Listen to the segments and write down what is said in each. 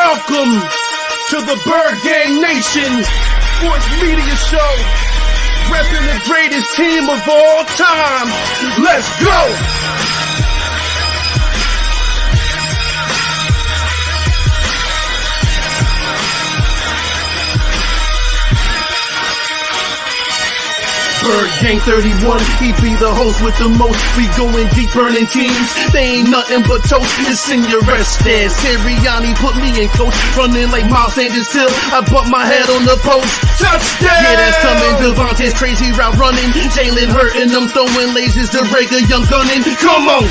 Welcome to the Bird Gang Nation Sports Media Show, repping the greatest team of all time. Let's go! Bird Gang 31, he be the host with the most. We going deep, burning teams. They ain't nothing but toast. It's in your rest stand. Sirianni put me in coach, running like Miles Sanders Hill. I bump my head on the post. Touchdown! Yeah, that's coming. Devontae's crazy route running. Jalen hurting them, throwing lasers. The Rager Young gunning. Come on!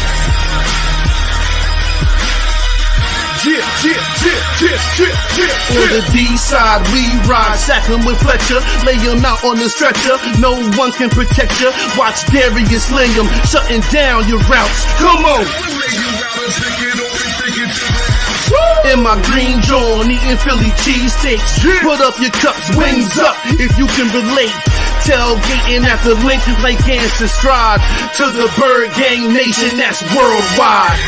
On the D side, we ride, sack him with Fletcher, lay him out on the stretcher. No one can protect you. Watch Darius sling him, shutting down your routes. Come on! In my green John, eating Philly cheesesteaks. Put up your cups, wings up, if you can relate. Tailgating at the link, like and subscribe to the Bird Gang Nation, that's worldwide.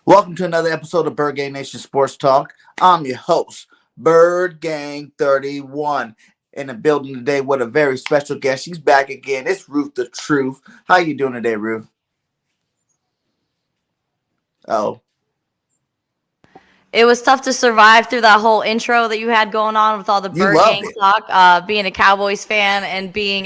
Welcome to another episode of Bird Gang Nation Sports Talk. I'm your host, Bird Gang 31. In the building today with a very special guest. She's back again. It's Ruth the Truth. How you doing today, Ruth? Oh. It was tough to survive through that whole intro that you had going on with all the Bird Gang talk, being a Cowboys fan and being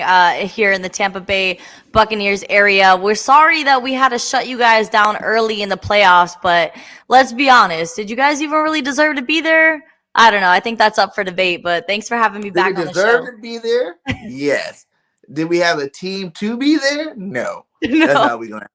here in the Tampa Bay Buccaneers area. We're sorry that we had to shut you guys down early in the playoffs, but let's be honest. Did you guys even really deserve to be there? I don't know. I think that's up for debate, but thanks for having me back on the show. Did we deserve to be there? Yes. Did we have a team to be there? No. That's how we're going to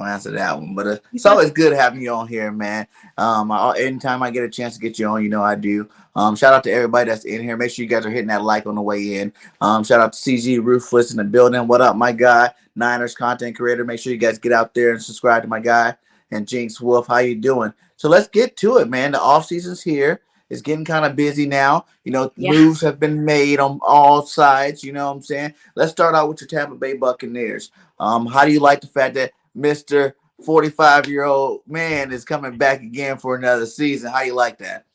answer that one. But it's always good having you on here, man. Anytime I get a chance to get you on, you know I do. Shout out to everybody that's in here. Make sure you guys are hitting that like on the way in. Shout out to CG Ruthless in the building. What up, my guy? Niners content creator. Make sure you guys get out there and subscribe to my guy. And Jinx Wolf, how you doing? So let's get to it, man. The off season's here. It's getting kind of busy now. You know, moves have been made on all sides. You know what I'm saying? Let's start out with your Tampa Bay Buccaneers. How do you like the fact that Mr. 45-year-old man is coming back again for another season? How you like that?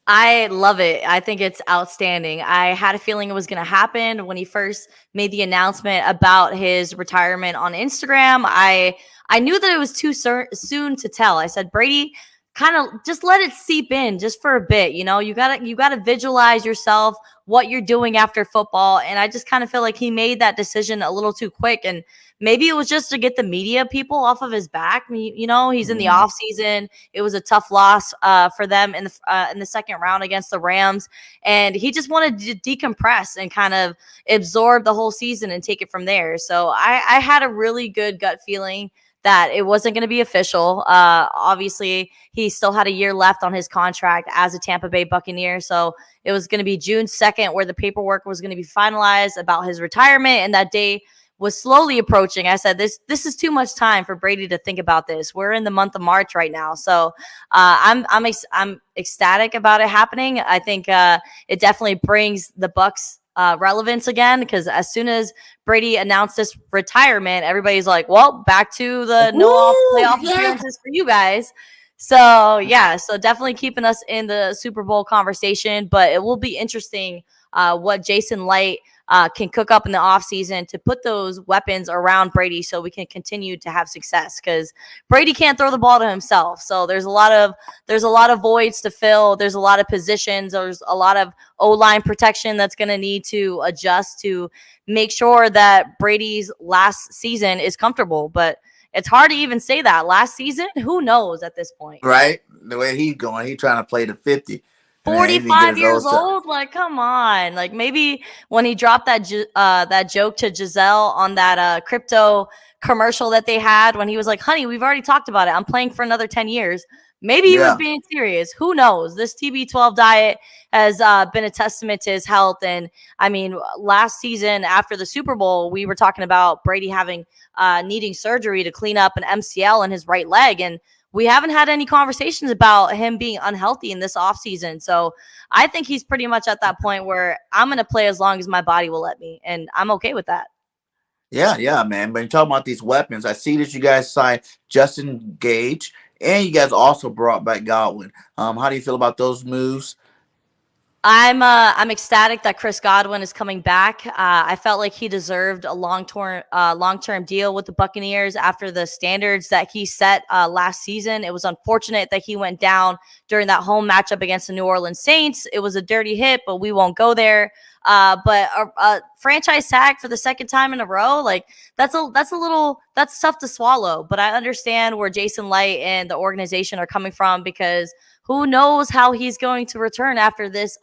I love it. I think it's outstanding. I had a feeling it was going to happen when he first made the announcement about his retirement on Instagram. I knew that it was too soon to tell. I said, Brady, kind of just let it seep in just for a bit. You know, you gotta visualize yourself, what you're doing after football. And I just kind of feel like he made that decision a little too quick. And maybe it was just to get the media people off of his back. You know, he's in the off season. It was a tough loss for them in the second round against the Rams. And he just wanted to decompress and kind of absorb the whole season and take it from there. So I had a really good gut feeling that it wasn't going to be official. Obviously, he still had a year left on his contract as a Tampa Bay Buccaneer. So it was going to be June 2nd where the paperwork was going to be finalized about his retirement. And that day was slowly approaching. I said, this is too much time for Brady to think about this. We're in the month of March right now. So I'm ecstatic about it happening. I think it definitely brings the Bucs relevance again, because as soon as Brady announced this retirement, everybody's like, well, back to the playoff appearances for you guys. So so definitely keeping us in the Super Bowl conversation, but it will be interesting what Jason Light can cook up in the offseason to put those weapons around Brady so we can continue to have success, because Brady can't throw the ball to himself. So there's a lot of voids to fill. There's a lot of positions. There's a lot of O-line protection that's going to need to adjust to make sure that Brady's last season is comfortable. But it's hard to even say that. Last season, who knows at this point? Right? The way he's going, he's trying to play to 50. 45 years old, like, come on. Like, maybe when he dropped that joke to Giselle on that crypto commercial that they had when he was like, honey, we've already talked about it. I'm playing for another 10 years. Maybe he was being serious. Who knows? This TB12 diet has been a testament to his health. And I mean, last season after the Super Bowl, we were talking about Brady having needing surgery to clean up an MCL in his right leg. And we haven't had any conversations about him being unhealthy in this offseason. So I think he's pretty much at that point where I'm going to play as long as my body will let me. And I'm okay with that. Yeah, man. But you're talking about these weapons. I see that you guys signed Justin Gage, and you guys also brought back Godwin. How do you feel about those moves? I'm ecstatic that Chris Godwin is coming back. I felt like he deserved a long-term deal with the Buccaneers after the standards that he set last season. It was unfortunate that he went down during that home matchup against the New Orleans Saints. It was a dirty hit, but we won't go there. But a franchise tag for the second time in a row, like that's tough to swallow. But I understand where Jason Light and the organization are coming from, because who knows how he's going to return after this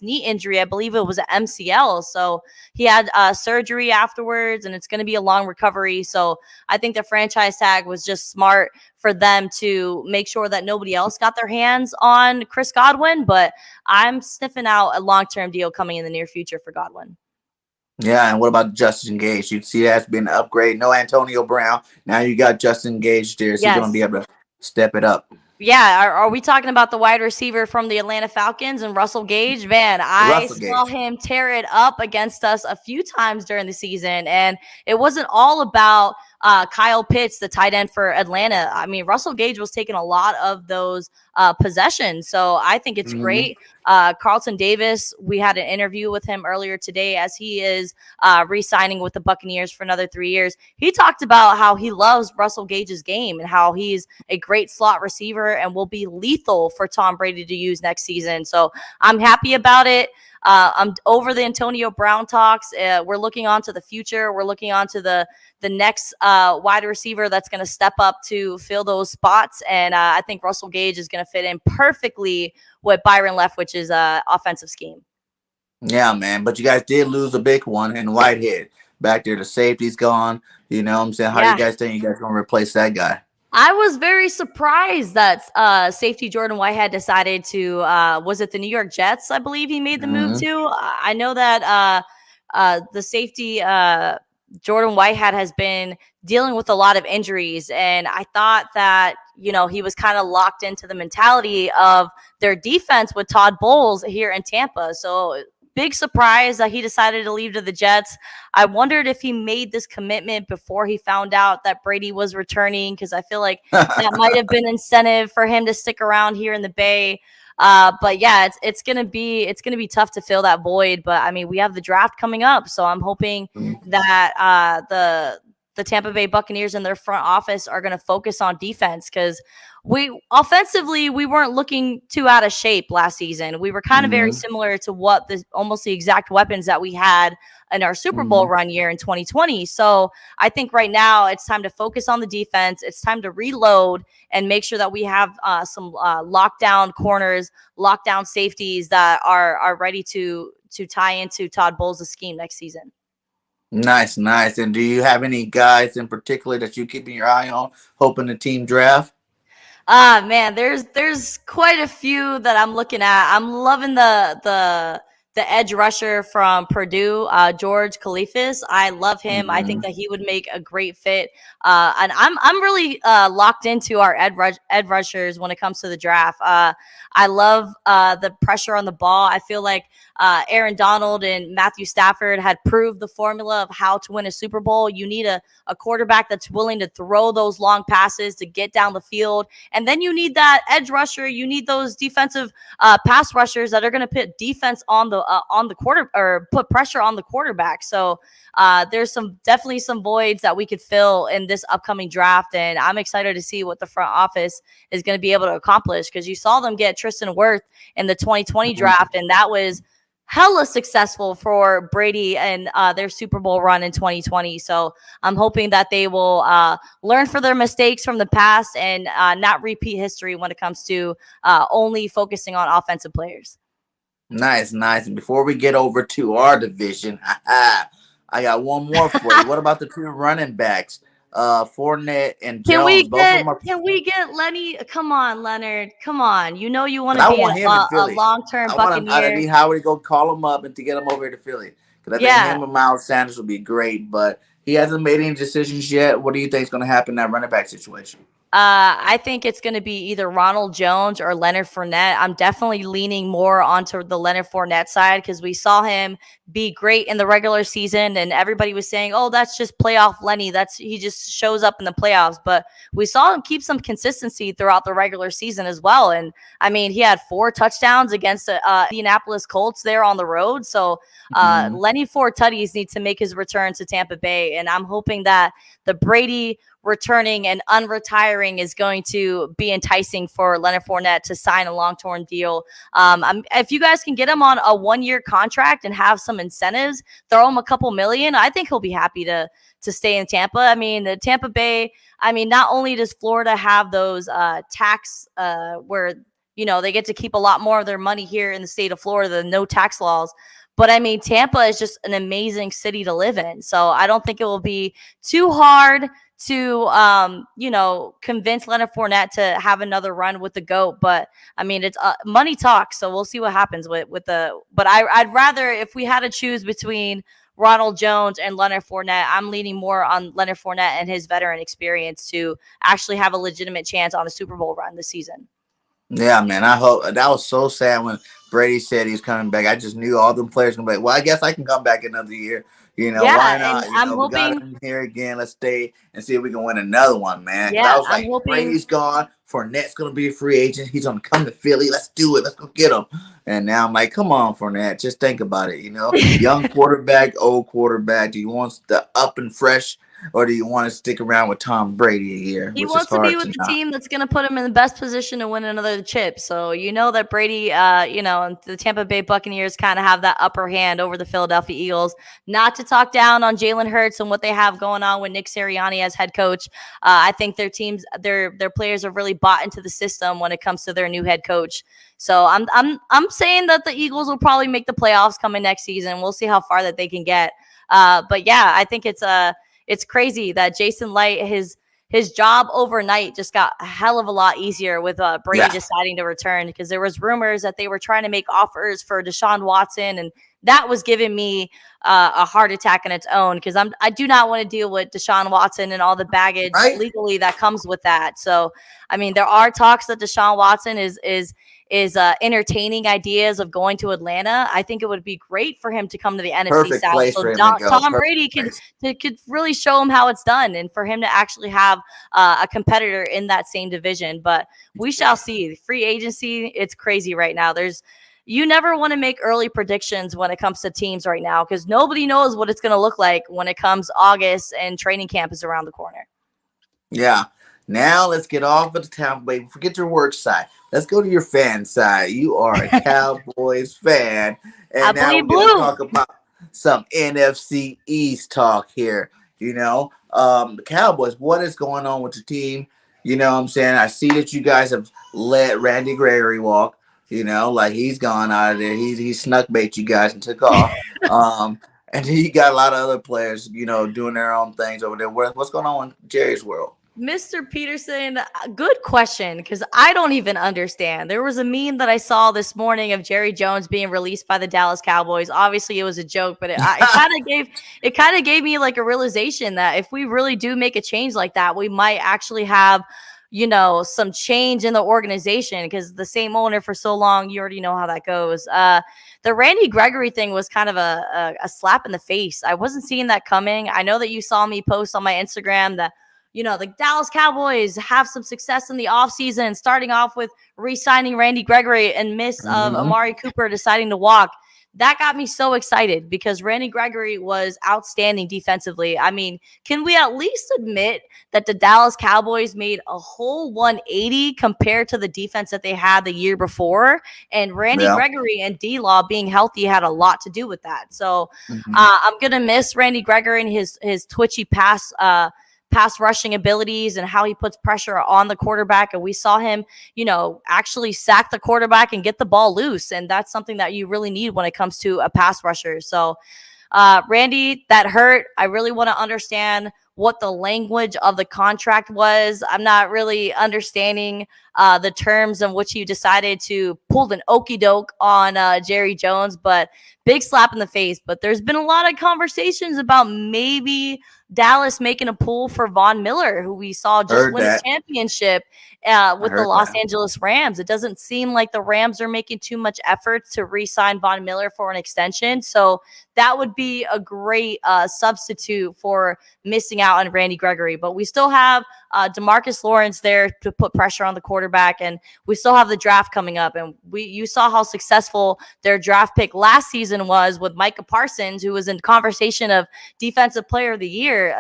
knee injury. I believe it was an MCL. So he had surgery afterwards, and it's going to be a long recovery. So I think the franchise tag was just smart for them to make sure that nobody else got their hands on Chris Godwin. But I'm sniffing out a long-term deal coming in the near future for Godwin. Yeah, and what about Justin Gage? You see that's been an upgrade. No Antonio Brown. Now you got Justin Gage there. So you're going to be able to step it up. Yeah, are we talking about the wide receiver from the Atlanta Falcons and Russell Gage? Man, I saw him tear it up against us a few times during the season, and it wasn't all about Kyle Pitts, the tight end for Atlanta. I mean, Russell Gage was taking a lot of those possessions, so I think it's great. Carlton Davis, we had an interview with him earlier today as he is re-signing with the Buccaneers for another 3 years. He talked about how he loves Russell Gage's game and how he's a great slot receiver and will be lethal for Tom Brady to use next season. So I'm happy about it. I'm over the Antonio Brown talks. We're looking on to the future. We're looking on to the next wide receiver that's going to step up to fill those spots. And I think Russell Gage is going to fit in perfectly with Byron Leftwich's offensive scheme. Yeah, man. But you guys did lose a big one in Whitehead. Back there, the safety's gone. You know what I'm saying? How do you guys think you guys going to replace that guy? I was very surprised that safety Jordan Whitehead decided to, was it the New York Jets? I believe he made the move to. I know that the safety Jordan Whitehead has been dealing with a lot of injuries. And I thought that, you know, he was kind of locked into the mentality of their defense with Todd Bowles here in Tampa. So big surprise that he decided to leave to the Jets. I wondered if he made this commitment before he found out that Brady was returning, because I feel like that might have been incentive for him to stick around here in the Bay. But yeah, it's gonna be tough to fill that void. But I mean, we have the draft coming up, so I'm hoping that the Tampa Bay Buccaneers and their front office are going to focus on defense, because we offensively, we weren't looking too out of shape last season. We were kind of very similar to what almost the exact weapons that we had in our Super Bowl run year in 2020. So I think right now it's time to focus on the defense. It's time to reload and make sure that we have some lockdown corners, lockdown safeties that are ready to tie into Todd Bowles' scheme next season. Nice. And do you have any guys in particular that you're keeping your eye on, hoping the team draft? Man, there's quite a few that I'm looking at. I'm loving the edge rusher from Purdue, George Kalifas. I love him. I think that he would make a great fit. And I'm really locked into our edge rushers when it comes to the draft. I love the pressure on the ball. I feel like Aaron Donald and Matthew Stafford had proved the formula of how to win a Super Bowl. You need a quarterback that's willing to throw those long passes to get down the field. And then you need that edge rusher. You need those defensive pass rushers that are going to put defense on the quarter, or put pressure on the quarterback. So there's definitely some voids that we could fill in this upcoming draft. And I'm excited to see what the front office is going to be able to accomplish, because you saw them get Tristan Wirth in the 2020 draft. And that was hella successful for Brady and their Super Bowl run in 2020. So I'm hoping that they will learn from their mistakes from the past and not repeat history when it comes to only focusing on offensive players. Nice. And before we get over to our division, I got one more for you. What about the two running backs? Fournette and Can Jones. we Both of get them are. can we get Lenny? Come on, Leonard. Come on. You know you want But to I be want him in a Philly. long-term I want him. I Buccaneer. need Howard to go call him up and to get him over here to Philly because I think Yeah. him and Miles Sanders will be great. But he hasn't made any decisions yet. What do you think is going to happen in that running back situation? I think it's going to be either Ronald Jones or Leonard Fournette. I'm definitely leaning more onto the Leonard Fournette side because we saw him be great in the regular season, and everybody was saying, "Oh, that's just playoff Lenny. He just shows up in the playoffs." But we saw him keep some consistency throughout the regular season as well. And I mean, he had 4 touchdowns against the Indianapolis Colts there on the road. So Lenny Fournette needs to make his return to Tampa Bay, and I'm hoping that the Brady returning and unretiring is going to be enticing for Leonard Fournette to sign a long-term deal. If you guys can get him on a 1-year contract and have some incentives, throw him a couple million, I think he'll be happy to stay in Tampa. I mean, the Tampa Bay, I mean, not only does Florida have those tax where, you know, they get to keep a lot more of their money here in the state of Florida, the no tax laws, but I mean, Tampa is just an amazing city to live in. So I don't think it will be too hard to you know, convince Leonard Fournette to have another run with the GOAT. But I mean, it's money talks, so we'll see what happens with the. But I'd rather, if we had to choose between Ronald Jones and Leonard Fournette, I'm leaning more on Leonard Fournette and his veteran experience to actually have a legitimate chance on a Super Bowl run this season. Yeah, man. I hope that was so sad when Brady said he's coming back. I just knew all them players gonna be like, well, I guess I can come back another year. You know, Yeah, why and not? You I'm know, we got hoping. him here again. Let's stay and see if we can win another one, man. Because I Yeah, was I'm like, hoping. Brady's gone. Fournette's gonna be a free agent. He's gonna come to Philly. Let's do it. Let's go get him. And now I'm like, come on, Fournette. Just think about it. You know, young quarterback, old quarterback. Do you want the up and fresh, or do you want to stick around with Tom Brady a year, He which is wants to be hard with to the not. team that's going to put him in the best position to win another chip. So you know that Brady, you know, and the Tampa Bay Buccaneers kind of have that upper hand over the Philadelphia Eagles. Not to talk down on Jalen Hurts and what they have going on with Nick Sirianni as head coach. I think their teams, their players are really bought into the system when it comes to their new head coach. So I'm saying that the Eagles will probably make the playoffs coming next season. We'll see how far that they can get. But yeah, I think it's crazy that Jason Light, his job overnight just got a hell of a lot easier with Brady deciding to return, because there was rumors that they were trying to make offers for Deshaun Watson, and that was giving me a heart attack on its own, because I do not want to deal with Deshaun Watson and all the baggage legally that comes with that. So, I mean, there are talks that Deshaun Watson is entertaining ideas of going to Atlanta. I think it would be great for him to come to the NFC Perfect South. place So for him to go. Tom Brady could really show him how it's done, and for him to actually have a competitor in that same division. But we shall see. Free agency, it's crazy right now. You never want to make early predictions when it comes to teams right now, because nobody knows what it's going to look like when it comes August and training camp is around the corner. Yeah. Now let's get off of the Tampa Bay. Forget your work side. Let's go to your fan side. You are a Cowboys fan. And now we're going to talk about some NFC East talk here. You know, the Cowboys, what is going on with the team? You know what I'm saying? I see that you guys have let Randy Gregory walk. You know, like he's gone out of there. He snuck bait you guys and took off. And he got a lot of other players, you know, doing their own things over there. What's going on in Jerry's world? Mr. Peterson, good question, because I don't even understand. There was a meme that I saw this morning of Jerry Jones being released by the Dallas Cowboys. Obviously, it was a joke, but it kind of gave me like a realization that if we really do make a change like that, we might actually have, you know, some change in the organization, because the same owner for so long, you already know how that goes. The Randy Gregory thing was kind of a slap in the face. I wasn't seeing that coming. I know that you saw me post on my Instagram that, you know, the Dallas Cowboys have some success in the offseason, starting off with re-signing Randy Gregory and of Amari Cooper deciding to walk. That got me so excited, because Randy Gregory was outstanding defensively. I mean, can we at least admit that the Dallas Cowboys made a whole 180 compared to the defense that they had the year before? And Randy Gregory and D-Law being healthy had a lot to do with that. So I'm going to miss Randy Gregory and his twitchy pass rushing abilities and how he puts pressure on the quarterback. And we saw him, you know, actually sack the quarterback and get the ball loose. And that's something that you really need when it comes to a pass rusher. So Randy, that hurt. I really want to understand what the language of the contract was. I'm not really understanding the terms in which you decided to pull an okey doke on Jerry Jones, but big slap in the face. But there's been a lot of conversations about maybe Dallas making a pull for Von Miller, who we saw just win a championship with the Los Angeles Rams. It doesn't seem like the Rams are making too much effort to re-sign Von Miller for an extension. So that would be a great substitute for missing out on Randy Gregory. But we still have DeMarcus Lawrence there to put pressure on the quarterback, and we still have the draft coming up. And you saw how successful their draft pick last season was with Micah Parsons, who was in conversation of Defensive Player of the Year,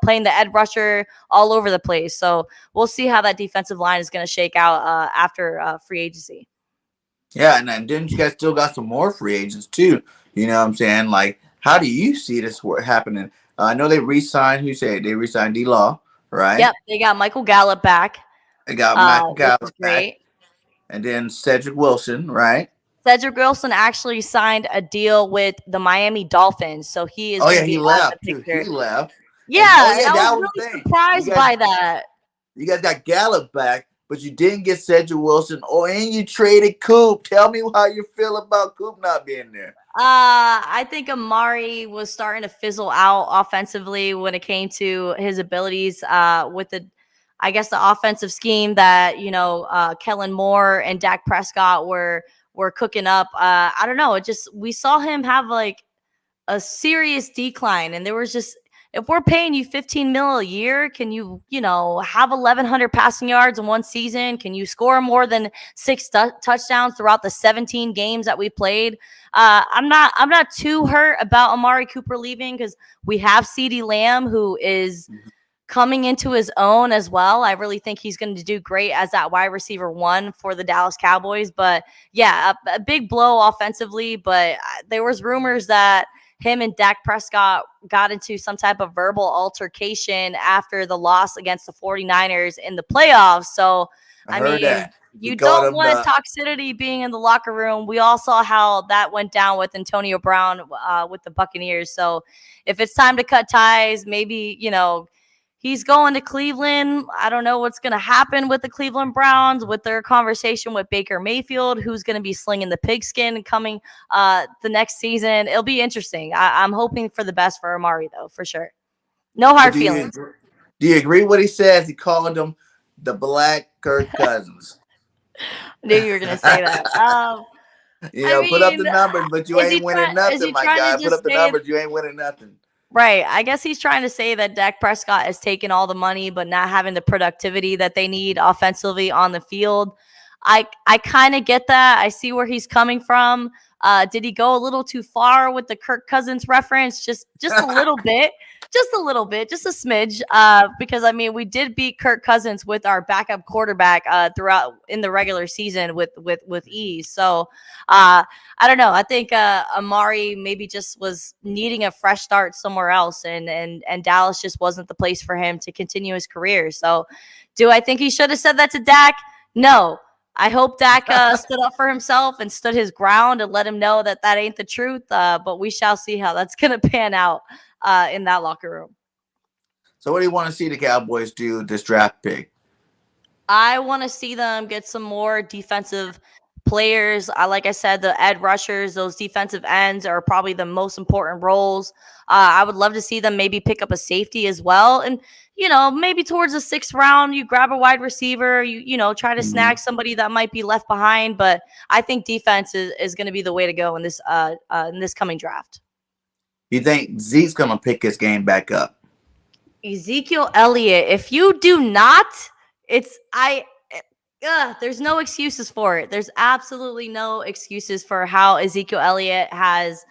playing the edge rusher all over the place. So we'll see how that defensive line is going to shake out after free agency. Yeah, and then you guys still got some more free agents too. You know what I'm saying? Like, how do you see this happening? I know they re-signed. They re-signed D-Law, right? Yep, they got Michael Gallup back. They got Michael Gallup back, and then Cedric Wilson, right? Cedric Wilson actually signed a deal with the Miami Dolphins, so he is. Oh yeah, he left too. He left. Yeah, I was really surprised by that. You guys got Gallup back, but you didn't get Cedric Wilson, and you traded Coop. Tell me how you feel about Coop not being there. I think Amari was starting to fizzle out offensively when it came to his abilities with the offensive scheme that Kellen Moore and Dak Prescott were cooking up. I don't know. We saw him have like a serious decline, and there was just, if we're paying you $15 million a year, can you have 1,100 passing yards in one season? Can you score more than 6 touchdowns throughout the 17 games that we played? I'm not too hurt about Amari Cooper leaving because we have CeeDee Lamb, who is coming into his own as well. I really think he's going to do great as that wide receiver 1 for the Dallas Cowboys. But yeah, a big blow offensively. But there was rumors that him and Dak Prescott got into some type of verbal altercation after the loss against the 49ers in the playoffs. So, I mean, you don't want toxicity being in the locker room. We all saw how that went down with Antonio Brown with the Buccaneers. So if it's time to cut ties, maybe, he's going to Cleveland. I don't know what's going to happen with the Cleveland Browns with their conversation with Baker Mayfield, who's going to be slinging the pigskin coming the next season. It'll be interesting. I'm hoping for the best for Amari, though, for sure. No hard feelings. Do you agree what he says? He called him the Black Kirk Cousins. I knew you were going to say that. Put up the numbers, but you ain't winning nothing, my guy. Put up the numbers, you ain't winning nothing. Right. I guess he's trying to say that Dak Prescott has taken all the money, but not having the productivity that they need offensively on the field. I kind of get that. I see where he's coming from. Did he go a little too far with the Kirk Cousins reference? Just a little bit. Just a little bit, just a smidge, because, I mean, we did beat Kirk Cousins with our backup quarterback throughout in the regular season with ease. So I don't know. I think Amari maybe just was needing a fresh start somewhere else, and Dallas just wasn't the place for him to continue his career. So do I think he should have said that to Dak? No. I hope Dak stood up for himself and stood his ground and let him know that ain't the truth, but we shall see how that's going to pan out in that locker room. So what do you want to see the Cowboys do this draft pick? I want to see them get some more defensive players. Like I said, the edge rushers, those defensive ends are probably the most important roles. I would love to see them maybe pick up a safety as well. And, maybe towards the 6th round, you grab a wide receiver, you try to snag somebody that might be left behind. But I think defense is going to be the way to go in this coming draft. You think Zeke's going to pick his game back up? Ezekiel Elliott, if you do not, there's no excuses for it. There's absolutely no excuses for how Ezekiel Elliott has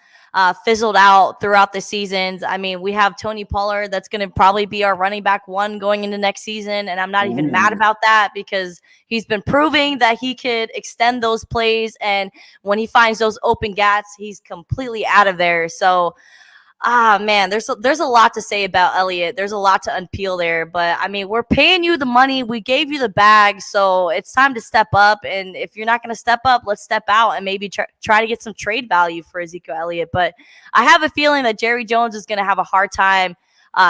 fizzled out throughout the seasons. I mean, we have Tony Pollard that's going to probably be our running back 1 going into next season, and I'm not even mad about that because he's been proving that he could extend those plays, and when he finds those open gaps, he's completely out of there. So, man, there's a lot to say about Elliott. There's a lot to unpeel there, but I mean, we're paying you the money. We gave you the bag, so it's time to step up. And if you're not going to step up, let's step out and maybe try to get some trade value for Ezekiel Elliott. But I have a feeling that Jerry Jones is going to have a hard time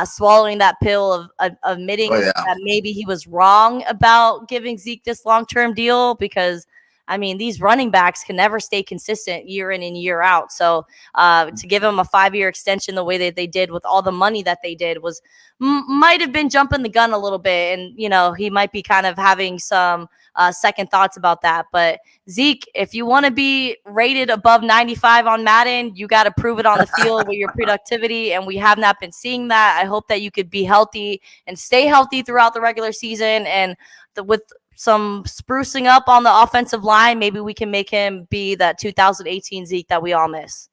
swallowing that pill of admitting Oh yeah. that maybe he was wrong about giving Zeke this long-term deal, because I mean, these running backs can never stay consistent year in and year out. So to give him a 5-year extension the way that they did with all the money that they did was might have been jumping the gun a little bit. And, he might be kind of having some second thoughts about that. But Zeke, if you want to be rated above 95 on Madden, you got to prove it on the field with your productivity. And we have not been seeing that. I hope that you could be healthy and stay healthy throughout the regular season. And with some sprucing up on the offensive line, maybe we can make him be that 2018 Zeke that we all miss.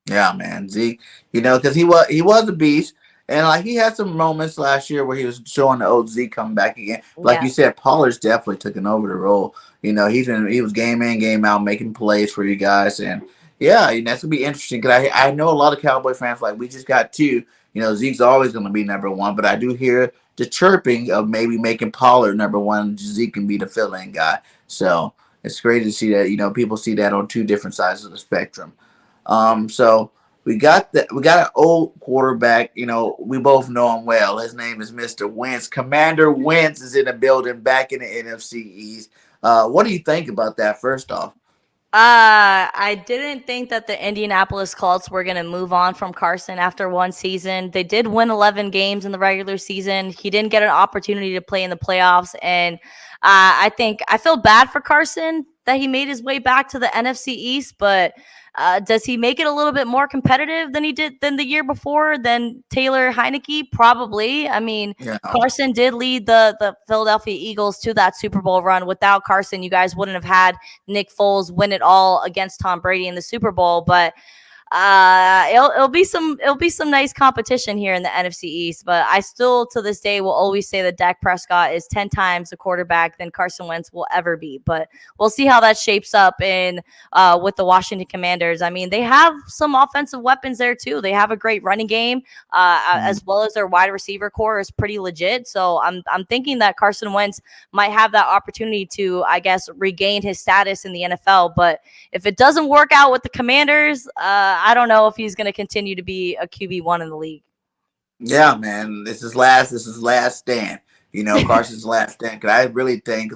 Yeah, man, Zeke. Because he was a beast, and like he had some moments last year where he was showing the old Zeke coming back again. Like you said, Pollard's definitely taken over the role. He was game in, game out, making plays for you guys, and yeah, that's gonna be interesting. Because I know a lot of Cowboy fans like we just got two. Zeke's always gonna be number one, but I do hear the chirping of maybe making Pollard number one. Zeke can be the fill-in guy. So it's great to see that people see that on two different sides of the spectrum. So we got an old quarterback. We both know him well. His name is Mr. Wentz. Commander Wentz is in the building, back in the NFC East. What do you think about that? First off, I didn't think that the Indianapolis Colts were going to move on from Carson after one season. They did win 11 games in the regular season. He didn't get an opportunity to play in the playoffs. And I think I feel bad for Carson that he made his way back to the NFC East, but does he make it a little bit more competitive than he did than the year before than Taylor Heineke? Probably. I mean, yeah. Carson did lead the Philadelphia Eagles to that Super Bowl run. Without Carson, you guys wouldn't have had Nick Foles win it all against Tom Brady in the Super Bowl. But it'll be some nice competition here in the NFC East, but I still to this day will always say that Dak Prescott is 10 times the quarterback than Carson Wentz will ever be. But we'll see how that shapes up in with the Washington Commanders. I mean, they have some offensive weapons there too. They have a great running game, as well as their wide receiver core is pretty legit. So I'm thinking that Carson Wentz might have that opportunity to, I guess, regain his status in the NFL. But if it doesn't work out with the Commanders, I don't know if he's going to continue to be a QB1 in the league. Yeah, man, this is last stand. Carson's last stand. Because I really think,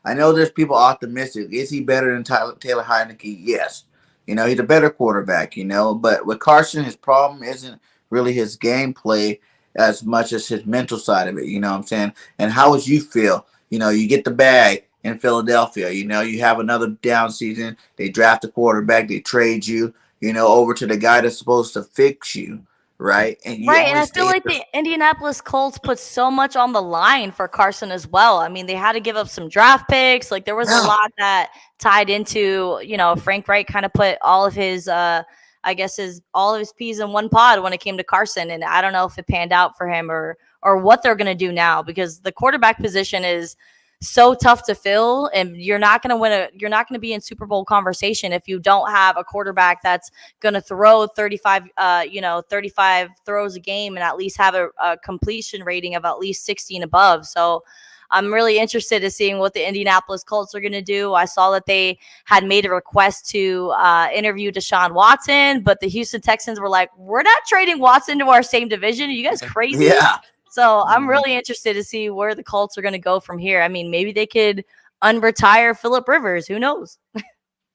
I know there's people optimistic. Is he better than Taylor Heineke? Yes. He's a better quarterback. But with Carson, his problem isn't really his gameplay as much as his mental side of it. You know what I'm saying? And how would you feel? You get the bag in Philadelphia. You have another down season. They draft a quarterback. They trade you. Over to the guy that's supposed to fix you, right? And I feel like the Indianapolis Colts put so much on the line for Carson as well. I mean, they had to give up some draft picks. Like there was a lot that tied into, Frank Reich kind of put all of his, all of his peas in one pod when it came to Carson. And I don't know if it panned out for him or what they're going to do now, because the quarterback position is so tough to fill, and you're not going to be in Super Bowl conversation if you don't have a quarterback that's going to throw 35 throws a game and at least have a completion rating of at least 60 and above. So I'm really interested in seeing what the Indianapolis Colts are going to do. I saw that they had made a request to interview Deshaun Watson, but the Houston Texans were like, we're not trading Watson to our same division. Are you guys crazy? Yeah. So I'm really interested to see where the Colts are going to go from here. I mean, maybe they could unretire Phillip Rivers. Who knows?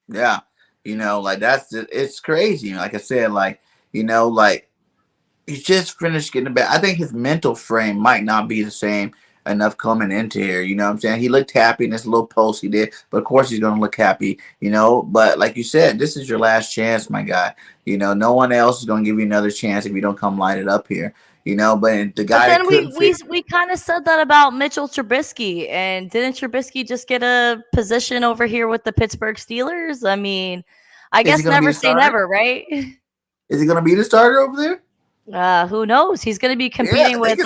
Yeah. It's crazy. Like I said, he's just finished getting back. I think his mental frame might not be the same enough coming into here. You know what I'm saying? He looked happy in this little post he did, but of course he's going to look happy, But like you said, this is your last chance, my guy. No one else is going to give you another chance if you don't come light it up here. But the guy. But then we kind of said that about Mitchell Trubisky, and didn't Trubisky just get a position over here with the Pittsburgh Steelers? I mean, I guess never say never, right? Is he going to be the starter over there? Who knows? He's going to be competing with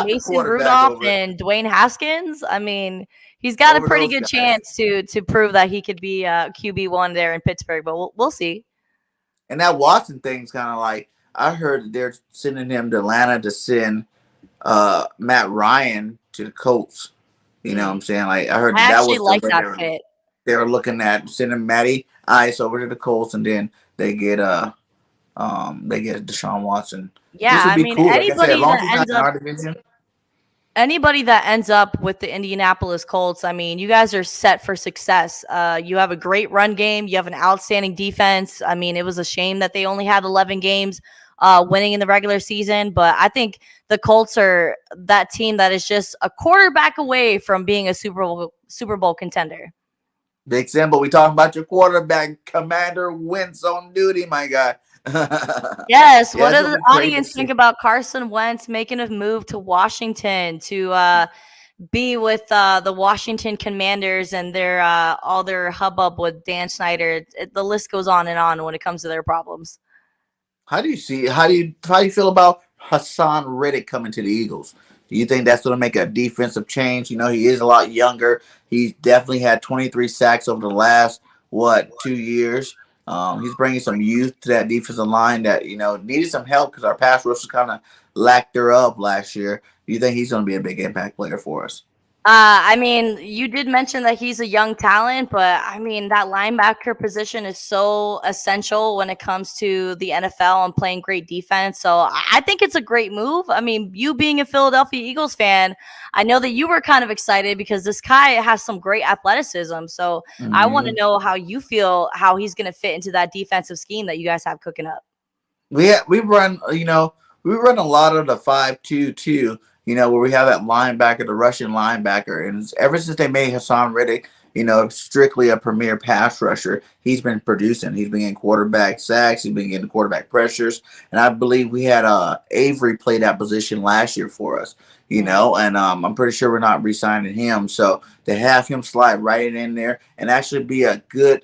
Mason Rudolph and Dwayne Haskins. I mean, he's got a pretty good chance to prove that he could be QB1 there in Pittsburgh, but we'll see. And that Watson thing's kind of like, I heard that they're sending him to Atlanta to send Matt Ryan to the Colts. You know what I'm saying? Like I heard that was like that fit. They were looking at sending Matty Ice over to the Colts, and then they get they get Deshaun Watson, Yeah, which would I be mean cool. Like I said, as long as he's not in our division. Anybody that ends up with the Indianapolis Colts, I mean, you guys are set for success. You have a great run game. You have an outstanding defense. I mean, it was a shame that they only had 11 games winning in the regular season, but I think the Colts are that team that is just a quarterback away from being a Super Bowl contender. Big Simba, we talking about your quarterback, Commander Wentz on duty, my guy. Yes. Yeah, What it's does gonna the be great to audience see. think about Carson Wentz making a move to Washington to be with the Washington Commanders and their all their hubbub with Dan Snyder? The list goes on and on when it comes to their problems. How do you see? How do you feel about Hassan Reddick coming to the Eagles? Do you think that's going to make a defensive change? He is a lot younger. He's definitely had 23 sacks over the last 2 years. He's bringing some youth to that defensive line that needed some help because our pass rush kind of lacked thereof last year. Do you think he's going to be a big impact player for us? I mean, you did mention that he's a young talent, but I mean, that linebacker position is so essential when it comes to the NFL and playing great defense. So I think it's a great move. I mean, you being a Philadelphia Eagles fan, I know that you were kind of excited because this guy has some great athleticism. So I want to Mm-hmm. know how you feel, how he's going to fit into that defensive scheme that you guys have cooking up. We run a lot of the 5-2-2, where we have that linebacker, the Russian linebacker, and ever since they made Hassan Reddick, strictly a premier pass rusher, he's been producing. He's been getting quarterback sacks, he's been getting quarterback pressures, and I believe we had Avery play that position last year for us. And I'm pretty sure we're not re-signing him. So to have him slide right in there and actually be a good,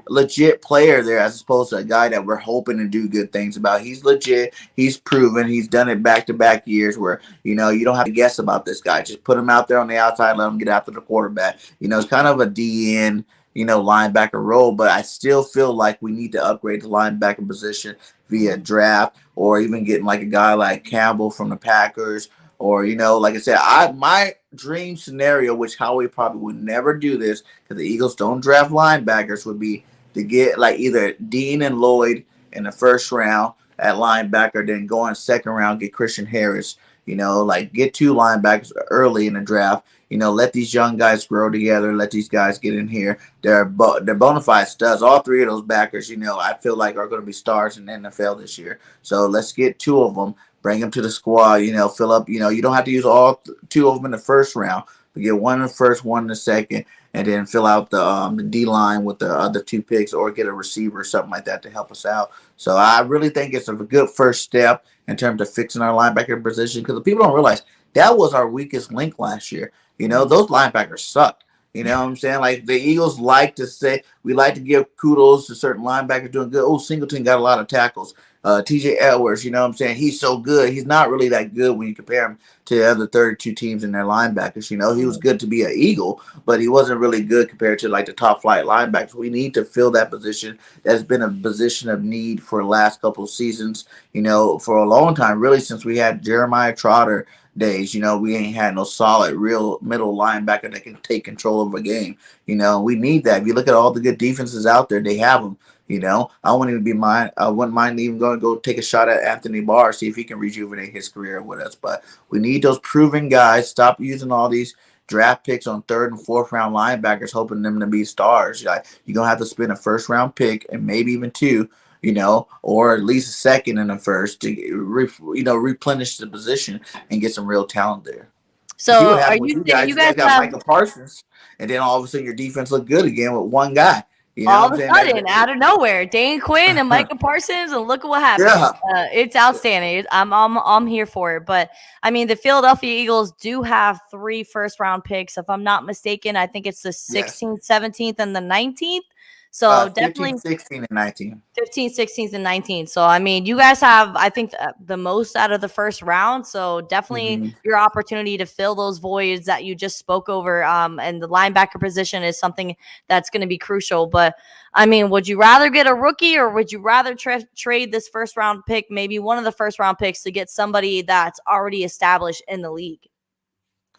legit player there as opposed to a guy that we're hoping to do good things about. He's legit. He's proven. He's done it back-to-back years where, you don't have to guess about this guy. Just put him out there on the outside, let him get after the quarterback. It's kind of a DN, linebacker role, but I still feel like we need to upgrade the linebacker position via draft or even getting like a guy like Campbell from the Packers or, like I said, my dream scenario, which Howie probably would never do this because the Eagles don't draft linebackers, would be to get like either Dean and Lloyd in the first round at linebacker, then go in second round, get Christian Harris, like get two linebackers early in the draft, let these young guys grow together, let these guys get in here. They're bona fide studs. All three of those backers, I feel like are going to be stars in the NFL this year. So let's get two of them. Bring them to the squad, fill up, you don't have to use all two of them in the first round, but get one in the first, one in the second, and then fill out the D line with the other two picks or get a receiver or something like that to help us out. So I really think it's a good first step in terms of fixing our linebacker position because the people don't realize that was our weakest link last year. Those linebackers sucked. You know what I'm saying? Like the Eagles like to say, we like to give kudos to certain linebackers doing good. Oh, Singleton got a lot of tackles. TJ Edwards, you know what I'm saying? He's so good. He's not really that good when you compare him to the other 32 teams in their linebackers. He was good to be an Eagle, but he wasn't really good compared to like the top flight linebackers. We need to fill that position. That's been a position of need for the last couple of seasons, for a long time, really since we had Jeremiah Trotter days. We ain't had no solid, real middle linebacker that can take control of a game. We need that. If you look at all the good defenses out there, they have them. I wouldn't mind even going to go take a shot at Anthony Barr, see if he can rejuvenate his career with us. But we need those proven guys. Stop using all these draft picks on third and fourth round linebackers, hoping them to be stars. Like you're gonna have to spend a first round pick and maybe even two, or at least a second in the first to replenish the position and get some real talent there. See what So are happened with you you saying guys. you You guys guys got have Michael Parsons, and then all of a sudden your defense looked good again with one guy. You know all what of I'm a saying? sudden, out of nowhere, Dan Quinn and Micah Parsons, and look at what happened. Yeah. It's outstanding. I'm here for it. But I mean, the Philadelphia Eagles do have 3 first-round picks, if I'm not mistaken. I think it's the Yes. 16th, 17th, and the 19th. So 15, definitely 16, and 19. 15th, 16th, and 19th. So, I mean, you guys have, I think, the most out of the first round. So, definitely Mm-hmm. your opportunity to fill those voids that you just spoke over. And the linebacker position is something that's going to be crucial. But, I mean, would you rather get a rookie or would you rather trade this first round pick, maybe one of the first round picks, to get somebody that's already established in the league?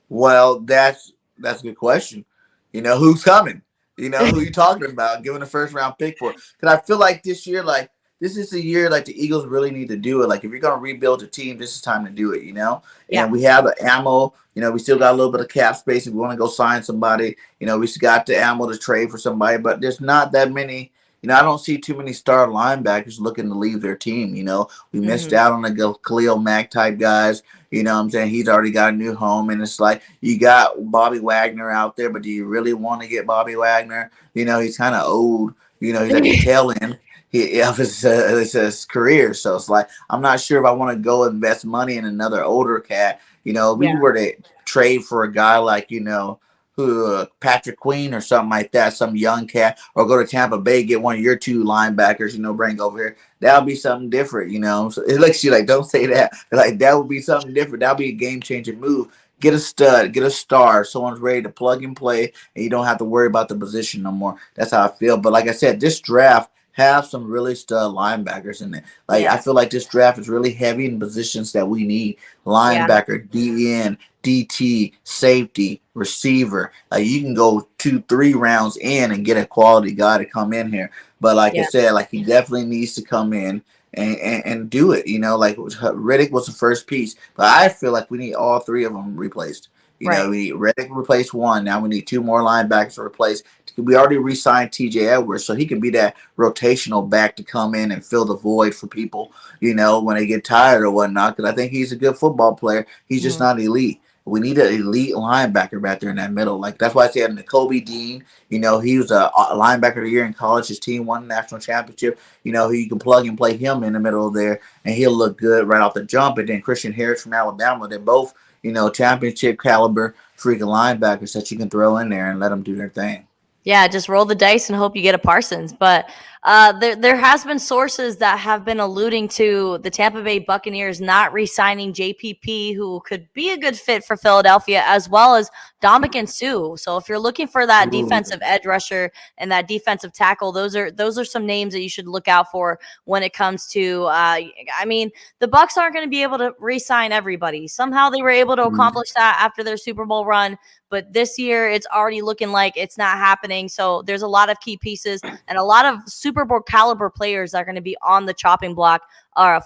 Well, that's a good question. Who's coming? Who you talking about giving a first round pick for? Because I feel like this year, like this is the year like the Eagles really need to do it. Like if you're gonna rebuild the team, this is time to do it, you know. Yeah. And we have the ammo. You know, we still got a little bit of cap space if we want to go sign somebody. You know, we still got the ammo to trade for somebody, but there's not that many. You know, I don't see too many star linebackers looking to leave their team. You know, we missed out on the Khalil Mack type guys. You know what I'm saying? He's already got a new home. And it's like you got Bobby Wagner out there, but do you really want to get Bobby Wagner? You know, he's kind of old. You know, he's at the tail end of his career. So it's like, I'm not sure if I want to go invest money in another older cat. You know, if we were to trade for a guy like, you know, who Patrick Queen or something like that, some young cat, or go to Tampa Bay, get one of your two linebackers, you know, bring over here. That would be something different, you know. So it looks you like, don't say that. Like that would be something different. That would be a game changing move. Get a stud, get a star. Someone's ready to plug and play, and you don't have to worry about the position no more. That's how I feel. But like I said, this draft have some really stud linebackers in it. Like I feel like this draft is really heavy in positions that we need. Linebacker, DN, DT, safety, receiver. Like you can go 2-3 rounds in and get a quality guy to come in here. But like I said, like he definitely needs to come in and do it. You know, like Riddick was the first piece, but I feel like we need all three of them replaced. You know, we need Riddick replace one. Now we need two more linebackers to replace. We already re-signed TJ Edwards, so he can be that rotational back to come in and fill the void for people, you know, when they get tired or whatnot. Because I think he's a good football player. He's just not elite. We need an elite linebacker back there in that middle. Like that's why I said Nakobe Dean. You know, he was a linebacker of the year in college. His team won the national championship. You know, you can plug and play him in the middle there, and he'll look good right off the jump. And then Christian Harris from Alabama. They're both, you know, championship caliber freaking linebackers that you can throw in there and let them do their thing. Yeah, just roll the dice and hope you get a Parsons. But there has been sources that have been alluding to the Tampa Bay Buccaneers not re-signing JPP, who could be a good fit for Philadelphia, as well as Dominican Sue. So if you're looking for that defensive edge rusher and that defensive tackle, those are some names that you should look out for when it comes to. I mean, the Bucs aren't going to be able to re-sign everybody. Somehow they were able to accomplish that after their Super Bowl run. But this year, it's already looking like it's not happening. So there's a lot of key pieces and a lot of Super Bowl caliber players that are going to be on the chopping block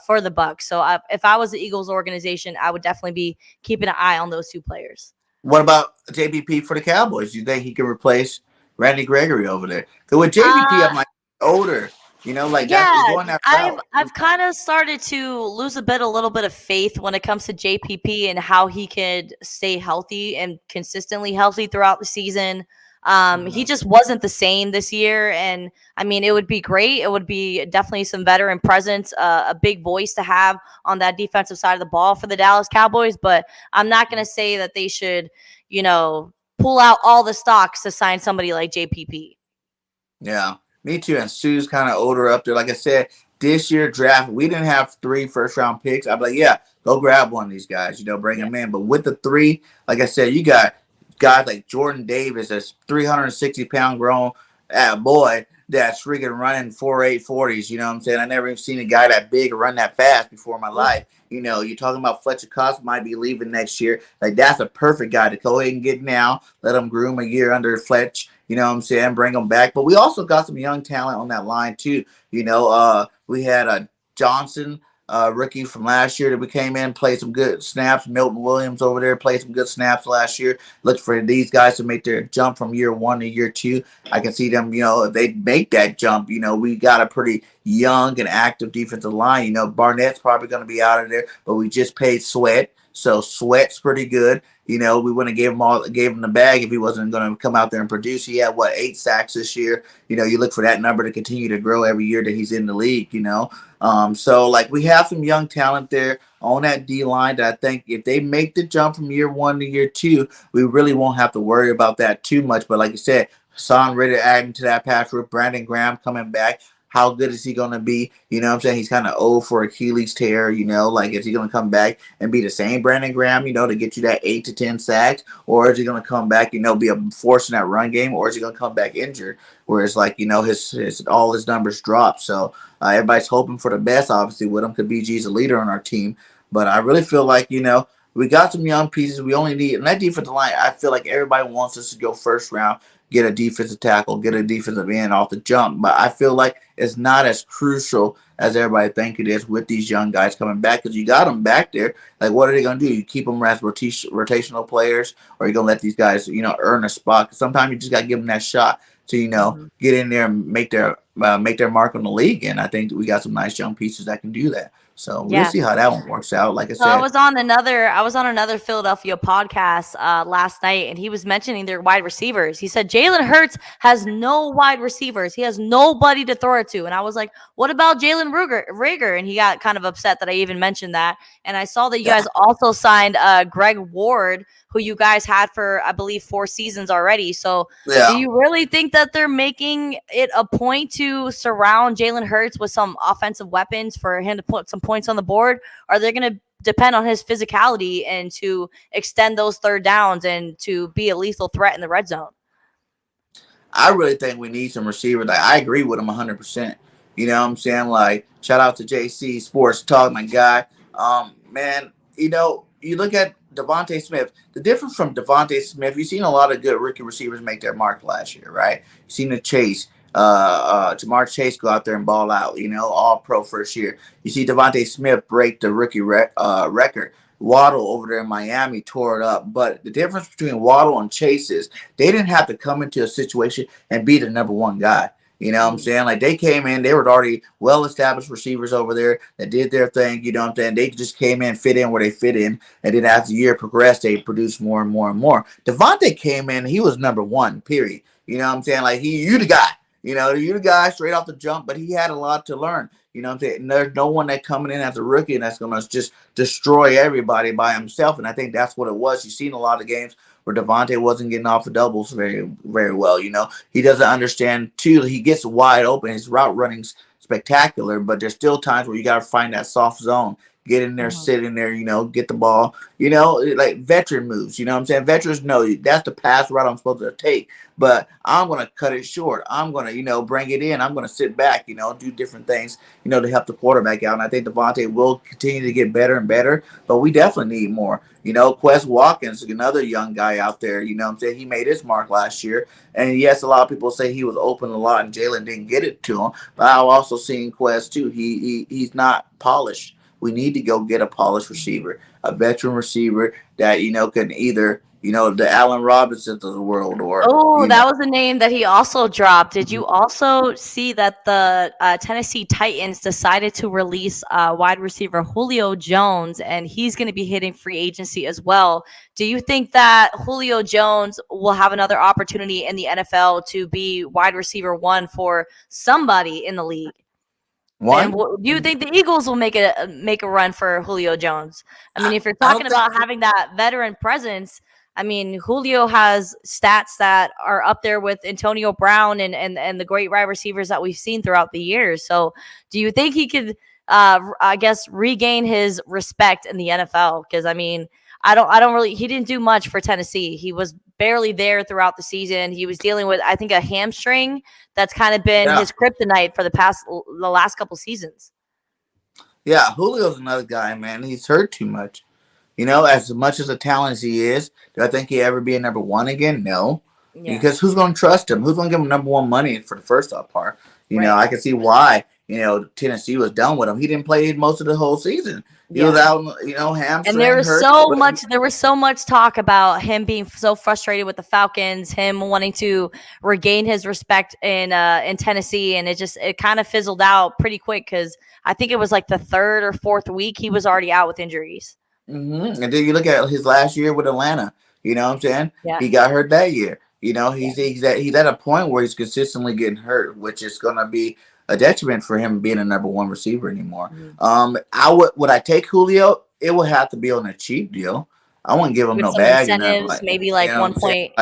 for the Bucs. So if I was the Eagles organization, I would definitely be keeping an eye on those two players. What about JPP for the Cowboys? Do you think he can replace Randy Gregory over there? Because with JPP, I'm like older. You know, like I've kind of started to lose a little bit of faith when it comes to JPP and how he could stay healthy and consistently healthy throughout the season. He just wasn't the same this year. And I mean, it would be great. It would be definitely some veteran presence, a big voice to have on that defensive side of the ball for the Dallas Cowboys. But I'm not going to say that they should, you know, pull out all the stocks to sign somebody like JPP. Yeah. Me too. And Sue's kind of older up there. Like I said, this year draft, we didn't have 3 first-round picks. I'd be like, yeah, go grab one of these guys, you know, bring them in. But with the 3, like I said, you got guys like Jordan Davis, that's 360-pound grown boy that's freaking running 4.8 40s. You know what I'm saying? I never even seen a guy that big run that fast before in my life. You know, you're talking about Fletcher Cox might be leaving next year. Like, that's a perfect guy to go ahead and get now. Let him groom a year under Fletch. You know what I'm saying? Bring him back. But we also got some young talent on that line, too. You know, we had a Johnson, rookie from last year that we came in, played some good snaps. Milton Williams over there played some good snaps last year. Look for these guys to make their jump from year 1 to year 2. I can see them, you know, if they make that jump, you know, we got a pretty young and active defensive line. You know, Barnett's probably going to be out of there, but we just paid Sweat. So Sweat's pretty good. You know, we wouldn't have gave him the bag if he wasn't going to come out there and produce. He had 8 sacks this year. You know, you look for that number to continue to grow every year that he's in the league. You know, so like we have some young talent there on that D line that I think if they make the jump from year 1 to year 2, we really won't have to worry about that too much. But like you said, Hassan Ritter adding to that patch with Brandon Graham coming back. How good is he going to be? You know what I'm saying? He's kind of old for Achilles tear, you know, like is he going to come back and be the same Brandon Graham, you know, to get you that 8 to 10 sacks? Or is he going to come back, you know, be a force in that run game? Or is he going to come back injured? Whereas like, you know, all his numbers drop. So everybody's hoping for the best, obviously, with him. Could BG's a leader on our team. But I really feel like, you know, we got some young pieces. We only need, and that defensive line, I feel like everybody wants us to go first round. get a defensive tackle, get a defensive end off the jump. But I feel like it's not as crucial as everybody think it is with these young guys coming back, because you got them back there. Like, what are they going to do? You keep them as rotational players, or are you going to let these guys, earn a spot? 'Cause sometimes you just got to give them that shot to, get in there and make their mark on the league. And I think we got some nice young pieces that can do that. So we'll Yeah. see how that one works out. Like I So said, I was on another Philadelphia podcast last night, and he was mentioning their wide receivers. He said Jalen Hurts has no wide receivers. He has nobody to throw it to. And I was like, what about Jalen Rager? And he got kind of upset that I even mentioned that. And I saw that you guys also signed Greg Ward, who you guys had for, I believe, 4 seasons already. So do you really think that they're making it a point to surround Jalen Hurts with some offensive weapons for him to put some points on the board? Are they going to depend on his physicality and to extend those third downs and to be a lethal threat in the red zone? I really think we need some receivers. Like, I agree with him 100%. You know what I'm saying? Like, shout out to JC Sports Talk, my guy. Man, you look at Devontae Smith. The difference from Devontae Smith, you've seen a lot of good rookie receivers make their mark last year, right? You've seen the Chase, Jamar Chase go out there and ball out, all pro first year. You see Devontae Smith break the rookie record. Waddle over there in Miami tore it up. But the difference between Waddle and Chase is they didn't have to come into a situation and be the number one guy. You know what I'm saying? Like, they came in, they were already well-established receivers over there that did their thing. You know what I'm saying? They just came in, fit in where they fit in. And then as the year progressed, they produced more and more and more. Devontae came in, he was number one, period. You know what I'm saying? Like, you the guy. You the guy straight off the jump, but he had a lot to learn. You know what I'm saying? And there's no one that coming in as a rookie and that's going to just destroy everybody by himself. And I think that's what it was. You've seen a lot of games where Devontae wasn't getting off the doubles very, very well. He doesn't understand, too. He gets wide open. His route running's spectacular, but there's still times where you got to find that soft zone. Get in there, sit in there, get the ball, like veteran moves. You know what I'm saying? Veterans know that's the pass route I'm supposed to take, but I'm going to cut it short. I'm going to, bring it in. I'm going to sit back, do different things, to help the quarterback out. And I think Devontae will continue to get better and better, but we definitely need more. Quez Watkins, another young guy out there, what I'm saying? He made his mark last year. And yes, a lot of people say he was open a lot and Jalen didn't get it to him. But I've also seen Quez too. He's not polished. We need to go get a polished receiver, a veteran receiver that, can either, the Allen Robinsons of the world or. That was a name that he also dropped. Did you also see that the Tennessee Titans decided to release wide receiver Julio Jones, and he's going to be hitting free agency as well? Do you think that Julio Jones will have another opportunity in the NFL to be wide receiver 1 for somebody in the league? And do you think the Eagles will make a run for Julio Jones? I mean, if you're talking about having that veteran presence, I mean, Julio has stats that are up there with Antonio Brown and the great wide receivers that we've seen throughout the years. So do you think he could, regain his respect in the NFL? Because, I mean, he didn't do much for Tennessee. He was barely there throughout the season. He was dealing with, I think, a hamstring that's kind of been his kryptonite for the last couple seasons. Yeah, Julio's another guy, man. He's hurt too much. As much as a talent as he is, do I think he'll ever be a number one again? No. Yeah. Because who's going to trust him? Who's going to give him number one money for the first off part? I can see why, Tennessee was done with him. He didn't play most of the whole season. He was out, hamstring. And there was so much talk about him being so frustrated with the Falcons, him wanting to regain his respect in Tennessee, and it kind of fizzled out pretty quick because I think it was like the 3rd or 4th week he was already out with injuries. Mm-hmm. And then you look at his last year with Atlanta. You know what I'm saying? Yeah. He got hurt that year. He's at a point where he's consistently getting hurt, which is going to be a detriment for him being a number one receiver anymore. Mm-hmm. Would I take Julio? It would have to be on a cheap deal. I wouldn't give him no bag. Incentives, maybe like 1 point.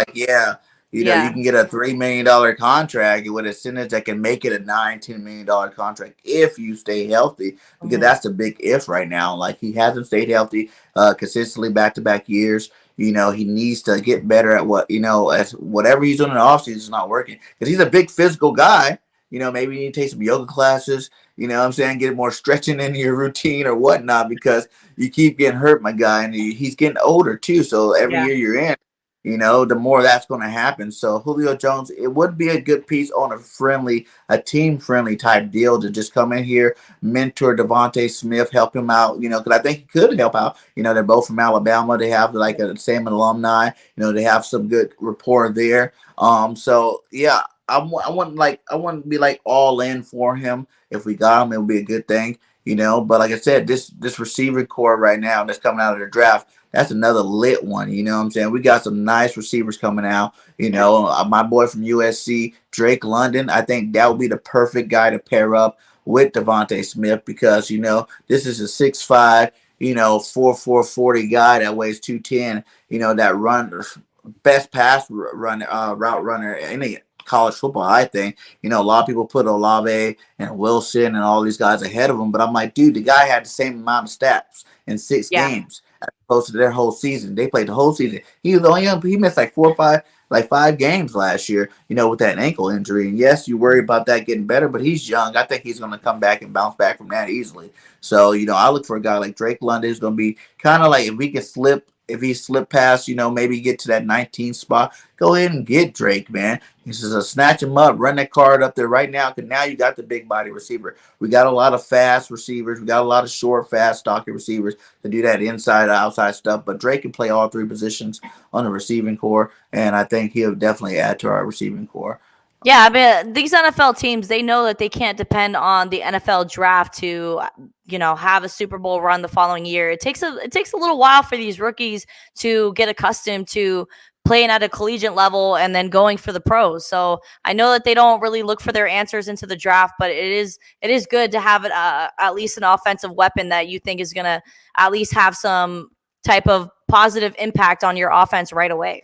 You can get a $3 million contract with incentives that can make it a $9-10 million contract if you stay healthy, because that's the big if right now. Like, he hasn't stayed healthy consistently back-to-back years. He needs to get better at as whatever he's doing in the offseason is not working, because he's a big physical guy. Maybe you need to take some yoga classes, get more stretching into your routine or whatnot, because you keep getting hurt, my guy, and he's getting older too. So every year you're in, the more that's going to happen. So Julio Jones, it would be a good piece on a team friendly type deal to just come in here, mentor Devontae Smith, help him out, because I think he could help out. They're both from Alabama. They have like a same alumni, they have some good rapport there. So yeah, I wouldn't be like all in for him. If we got him, it would be a good thing, But like I said, this receiving core right now that's coming out of the draft, that's another lit one. You know what I'm saying? We got some nice receivers coming out. My boy from USC, Drake London, I think that would be the perfect guy to pair up with Devontae Smith because, this is a 6'5", 4'4", 40 guy that weighs 210, that best route runner in any college football, I think. A lot of people put Olave and Wilson and all these guys ahead of him, but I'm like, dude, the guy had the same amount of stats in 6 games as opposed to their whole season. They played the whole season. He missed like 5 games last year, with that ankle injury. And yes, you worry about that getting better, but he's young. I think he's going to come back and bounce back from that easily. So, I look for a guy like Drake London is going to be kind of like if he slipped past, maybe get to that 19th spot, go ahead and get Drake, man. He's just snatch him up, run that card up there right now, because now you got the big body receiver. We got a lot of fast receivers. We got a lot of short, fast, stocky receivers to do that inside, outside stuff. But Drake can play all three positions on the receiving core, and I think he'll definitely add to our receiving core. Yeah, I mean, these NFL teams, they know that they can't depend on the NFL draft to, have a Super Bowl run the following year. It takes a little while for these rookies to get accustomed to playing at a collegiate level and then going for the pros. So I know that they don't really look for their answers into the draft, but it is good to have at least an offensive weapon that you think is going to at least have some type of positive impact on your offense right away.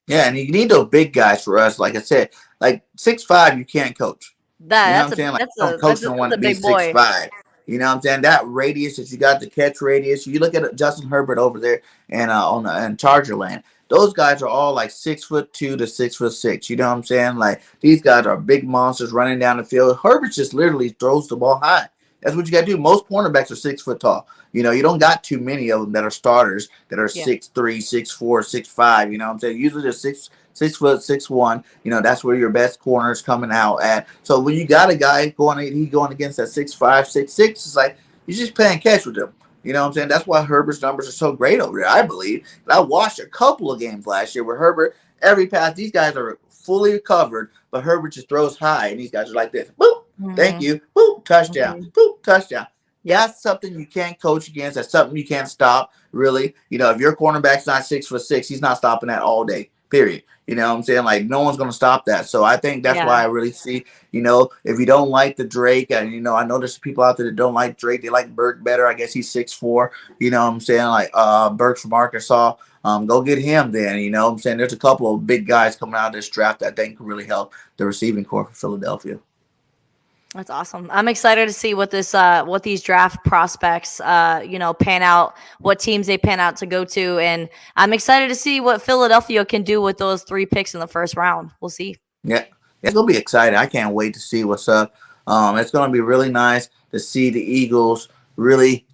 Yeah, and you need those big guys for us. Like I said, like 6'5", you can't coach. That's don't want to be 6'5". You know what I'm saying? That radius that you got, the catch radius. You look at Justin Herbert over there and on Charger land. Those guys are all like 6'2" to 6'6". You know what I'm saying? Like these guys are big monsters running down the field. Herbert just literally throws the ball high. That's what you got to do. Most cornerbacks are 6 foot tall. You don't got too many of them that are starters that are 6'3", 6'4", 6'5". You know what I'm saying? Usually they're 6 foot, 6'1". That's where your best corners coming out at. So when you got a guy going against that 6'5", 6'6", it's like you're just playing catch with them. You know what I'm saying? That's why Herbert's numbers are so great over there, I believe. And I watched a couple of games last year where Herbert, every pass, these guys are fully covered, but Herbert just throws high, and these guys are like this. Boop, thank you. Boop, touchdown. Boop, touchdown. That's something you can't coach against. That's something you can't stop, really. If your cornerback's not 6'6", he's not stopping that all day, period. You know what I'm saying? Like, no one's going to stop that. So I think that's why I really see, if you don't like the Drake, and, I know there's people out there that don't like Drake. They like Burke better. I guess he's 6'4". You know what I'm saying? Like, Burke from Arkansas. Go get him then. You know what I'm saying? There's a couple of big guys coming out of this draft that I think can really help the receiving core for Philadelphia. That's awesome. I'm excited to see what these draft prospects, pan out, what teams they pan out to go to. And I'm excited to see what Philadelphia can do with those 3 picks in the first round. We'll see. Yeah, it's going to be exciting. I can't wait to see what's up. It's going to be really nice to see the Eagles really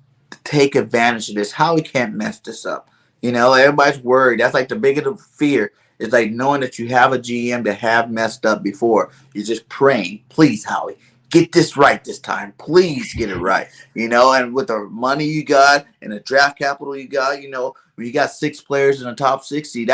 take advantage of this. How we can't mess this up. Everybody's worried. That's like the biggest fear. It's like knowing that you have a GM that have messed up before. You're just praying, please, Howie, get this right this time. Please get it right. And with the money you got and the draft capital you got, when you got 6 players in the top 60,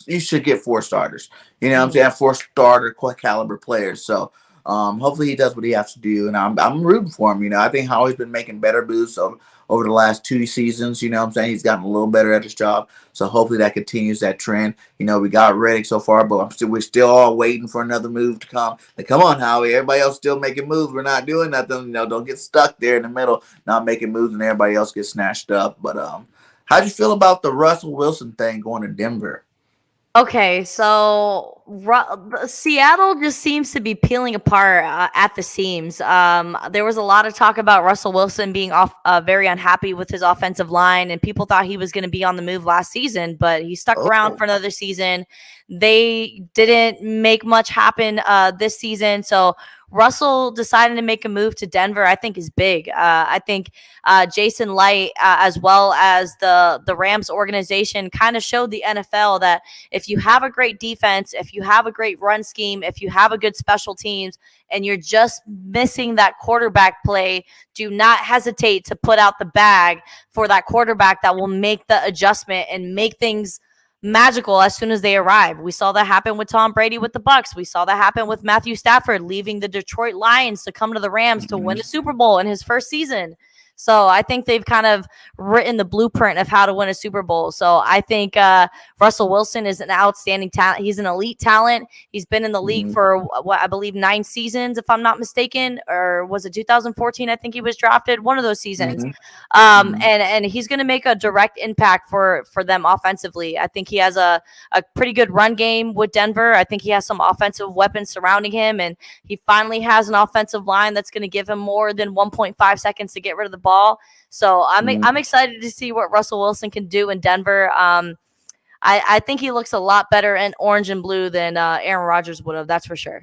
you should get 4 starters. You know what I'm saying? 4 starter caliber players. So hopefully he does what he has to do. And I'm rooting for him. I think Howie's been making better moves over the last 2 seasons. You know what I'm saying? He's gotten a little better at his job. So hopefully that continues that trend. We got Reddick so far, but we're still all waiting for another move to come. Like, come on, Howie. Everybody else still making moves. We're not doing nothing. Don't get stuck there in the middle, not making moves, and everybody else gets snatched up. But how'd you feel about the Russell Wilson thing going to Denver? Okay, so Seattle just seems to be peeling apart at the seams. There was a lot of talk about Russell Wilson being very unhappy with his offensive line, and people thought he was going to be on the move last season, but he stuck around for another season. They didn't make much happen this season, so Russell deciding to make a move to Denver, I think, is big. I think Jason Light, as well as the Rams organization, kind of showed the NFL that if you have a great defense, if you have a great run scheme, if you have a good special teams, and you're just missing that quarterback play, do not hesitate to put out the bag for that quarterback that will make the adjustment and make things magical as soon as they arrive. We saw that happen with Tom Brady with the BUCCS. We saw that happen with Matthew Stafford leaving the Detroit Lions to come to the Rams to win the Super Bowl in his first season. So I think they've kind of written the blueprint of how to win a Super Bowl. So I think Russell Wilson is an outstanding talent. He's an elite talent. He's been in the league for what I believe 9 seasons, if I'm not mistaken, or was it 2014? I think he was drafted one of those seasons. And he's going to make a direct impact for them offensively. I think he has a pretty good run game with Denver. I think he has some offensive weapons surrounding him, and he finally has an offensive line that's going to give him more than 1.5 seconds to get rid of the ball. So I'm excited to see what Russell Wilson can do in Denver. I think he looks a lot better in orange and blue than Aaron Rodgers would have. That's for sure.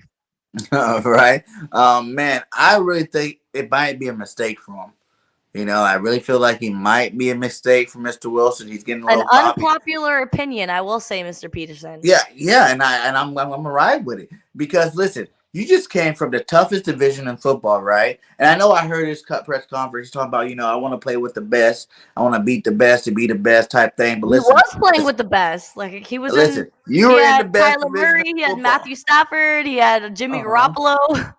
Right. Man, I really think it might be a mistake for him. You know, I really feel like he might be a mistake for Mr. Wilson. He's getting a little an unpopular opinion, I will say, Mr. Peterson. Yeah, and I'm gonna ride with it because listen, you just came from the toughest division in football, right? And I know I heard his press conference talking about, I want to play with the best, I want to beat the best to be the best type thing. But listen, he was playing with the best. Like he was. You were in the best. Kyler Murray, he had Matthew Stafford, he had Jimmy Garoppolo.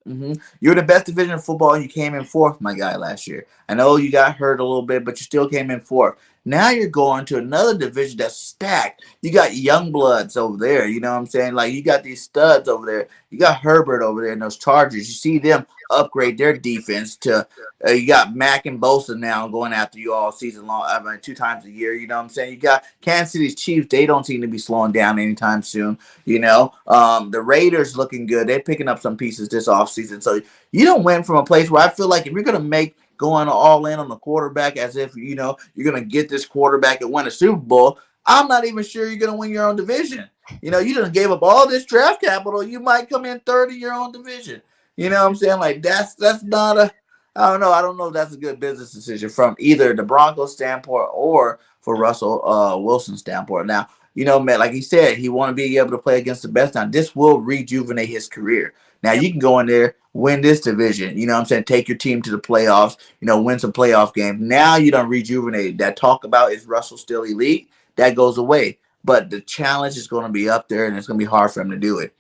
You were the best division of football, and you came in 4th, my guy, last year. I know you got hurt a little bit, but you still came in 4th. Now you're going to another division that's stacked. You got young bloods over there. You know what I'm saying? Like, you got these studs over there. You got Herbert over there in those Chargers. You see them upgrade their defense to you got Mack and Bosa now going after you all season long. I mean, 2 times a year. You know what I'm saying? You got Kansas City's Chiefs. They don't seem to be slowing down anytime soon. The Raiders looking good. They're picking up some pieces this offseason. So you don't win from a place where I feel like if you're going to going all in on the quarterback as if, you're going to get this quarterback and win a Super Bowl, I'm not even sure you're going to win your own division. You done gave up all this draft capital. You might come in 3rd in your own division. You know what I'm saying? Like, that's not I don't know. I don't know if that's a good business decision from either the Broncos standpoint or for Russell Wilson's standpoint. Now, man, like he said, he want to be able to play against the best. Now, this will rejuvenate his career. Now, you can go in there, win this division, you know what I'm saying? Take your team to the playoffs, win some playoff games. Now you done rejuvenated. That talk about is Russell still elite? That goes away. But the challenge is going to be up there, and it's going to be hard for him to do it.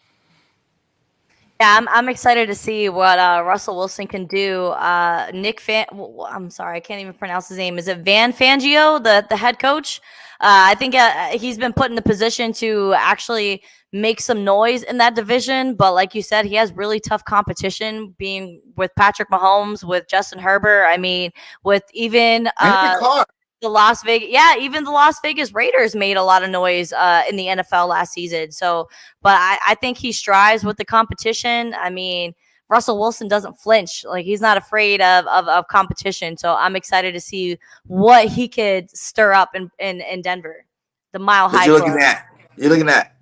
Yeah, I'm excited to see what Russell Wilson can do. I'm sorry, I can't even pronounce his name. Is it Van Fangio, the head coach? I think he's been put in the position to actually make some noise in that division. But like you said, he has really tough competition being with Patrick Mahomes, with Justin Herbert. I mean, with even the Las Vegas Raiders made a lot of noise in the NFL last season. So, but I think he strives with the competition. I mean, Russell Wilson doesn't flinch. Like, he's not afraid of competition. So I'm excited to see what he could stir up in Denver, the Mile High Club. You're looking at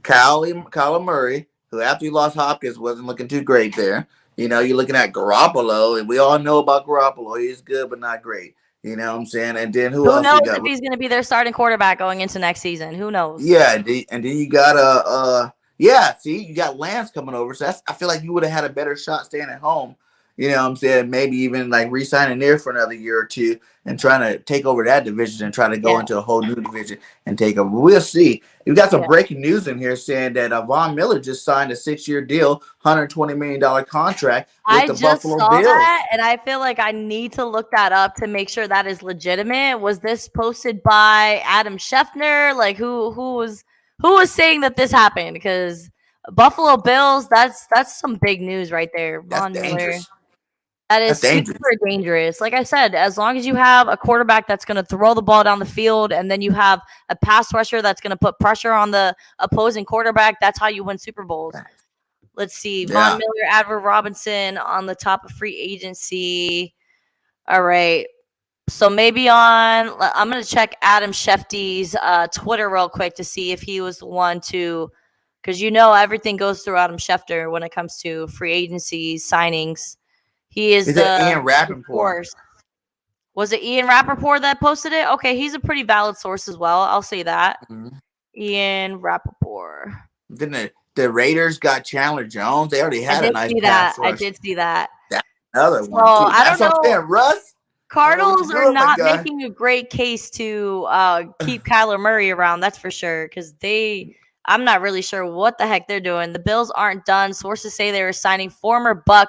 Kyler Murray, who after he lost Hopkins wasn't looking too great there. You're looking at Garoppolo, and we all know about Garoppolo. He's good, but not great. You know what I'm saying? And then who else? Who knows if he's going to be their starting quarterback going into next season? Who knows? Yeah, and then you got you got Lance coming over. So I feel like you would have had a better shot staying at home. You know what I'm saying? Maybe even like re-signing there for another year or two and trying to take over that division and try to go into a whole new division and take over. We'll see. We got some breaking news in here saying that Von Miller just signed a 6-year deal, $120 million contract with the Buffalo Bills. I just saw that, and I feel like I need to look that up to make sure that is legitimate. Was this posted by Adam Schefter? Like, who was saying that this happened? Because Buffalo Bills, that's some big news right there. Von Miller. That is super dangerous. Like I said, as long as you have a quarterback that's going to throw the ball down the field, and then you have a pass rusher that's going to put pressure on the opposing quarterback, that's how you win Super Bowls. Let's see. Von Miller, Adver Robinson on the top of free agency. All right. So maybe I'm going to check Adam Schefter's Twitter real quick to see if he was the one to because you know everything goes through Adam Schefter when it comes to free agency signings. He is that the Ian Rappaport? source. Was it Ian Rappaport that posted it? Okay, he's a pretty valid source as well. I'll say that. Mm-hmm. Ian Rappaport. Then the Raiders got Chandler Jones. They already had a nice pass rush. I did see that. That's another one too. I don't know. What I'm saying, Russ. Cardinals are not making a great case to keep Kyler Murray around. That's for sure. Because I'm not really sure what the heck they're doing. The Bills aren't done. Sources say they were signing former Buck